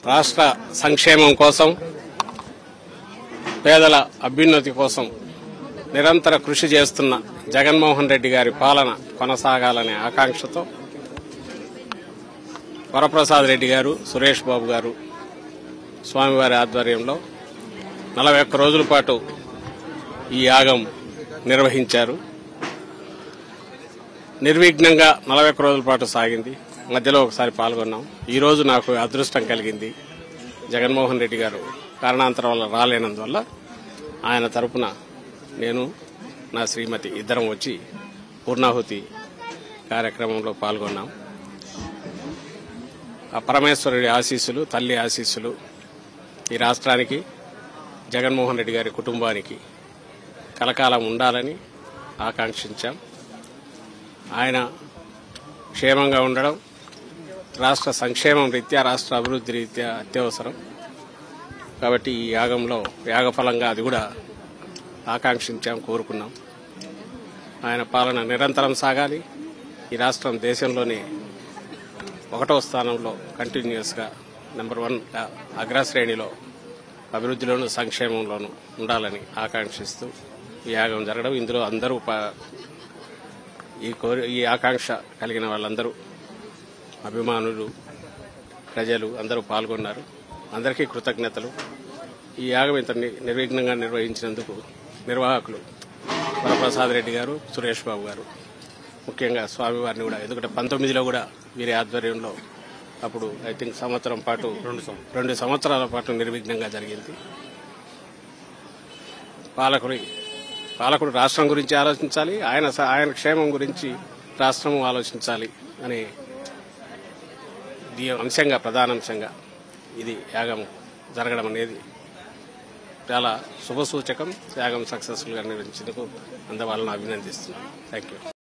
రాష్ట్ర సంక్షేమం కోసం, పేదల అభ్యున్నతి కోసం నిరంతర కృషి చేస్తున్న జగన్మోహన్ రెడ్డి గారి పాలన కొనసాగాలనే ఆకాంక్షతో వరప్రసాద్ రెడ్డి గారు, సురేష్ బాబు గారు స్వామివారి ఆధ్వర్యంలో 41 రోజుల పాటు ఈ యాగం నిర్వహించారు. నిర్విఘ్నంగా 41 రోజుల పాటు సాగింది. మధ్యలో ఒకసారి పాల్గొన్నాం. ఈరోజు నాకు అదృష్టం కలిగింది. జగన్మోహన్ రెడ్డి గారు కారణాంతరం వల్ల రాలేనందువల్ల ఆయన తరపున నేను, నా శ్రీమతి ఇద్దరం వచ్చి పూర్ణాహుతి కార్యక్రమంలో పాల్గొన్నాం. ఆ పరమేశ్వరుడి ఆశీస్సులు, తల్లి ఆశీస్సులు ఈ రాష్ట్రానికి, జగన్మోహన్ రెడ్డి గారి కుటుంబానికి కలకాలం ఉండాలని ఆకాంక్షించాం. ఆయన క్షేమంగా ఉండడం రాష్ట్ర సంక్షేమం రీత్యా, రాష్ట్ర అభివృద్ధి రీత్యా అత్యవసరం. కాబట్టి ఈ యాగంలో యాగఫలంగా అది కూడా ఆకాంక్షించాం, కోరుకున్నాం. ఆయన పాలన నిరంతరం సాగాలి. ఈ రాష్ట్రం దేశంలోనే 1వ స్థానంలో కంటిన్యూస్గా నెంబర్ 1గా అగ్రశ్రేణిలో అభివృద్ధిలోనూ సంక్షేమంలోనూ ఉండాలని ఆకాంక్షిస్తూ ఈ యాగం జరగడం, ఇందులో అందరూ ఈ ఆకాంక్ష కలిగిన వాళ్ళందరూ, అభిమానులు, ప్రజలు అందరూ పాల్గొన్నారు. అందరికీ కృతజ్ఞతలు. ఈ యాగం ఇంత నిర్విఘ్నంగా నిర్వహించినందుకు నిర్వాహకులు వరప్రసాద్ రెడ్డి గారు, సురేష్ బాబు గారు, ముఖ్యంగా స్వామివారిని కూడా, ఎందుకంటే 19లో కూడా వీరి ఆధ్వర్యంలో అప్పుడు ఐ థింక్ సంవత్సరం పాటు 2 సంవత్సరాల పాటు నిర్విఘ్నంగా జరిగింది. పాలకుడు రాష్ట్రం గురించి ఆలోచించాలి, ఆయన క్షేమం గురించి రాష్ట్రము ఆలోచించాలి అనే అంశంగా, ప్రధానాంశంగా ఇది యాగం జరగడం అనేది చాలా శుభసూచకం. యాగం సక్సెస్ఫుల్గా నిర్వహించేందుకు అందవాళ్ళను అభినందిస్తున్నాను. Thank you.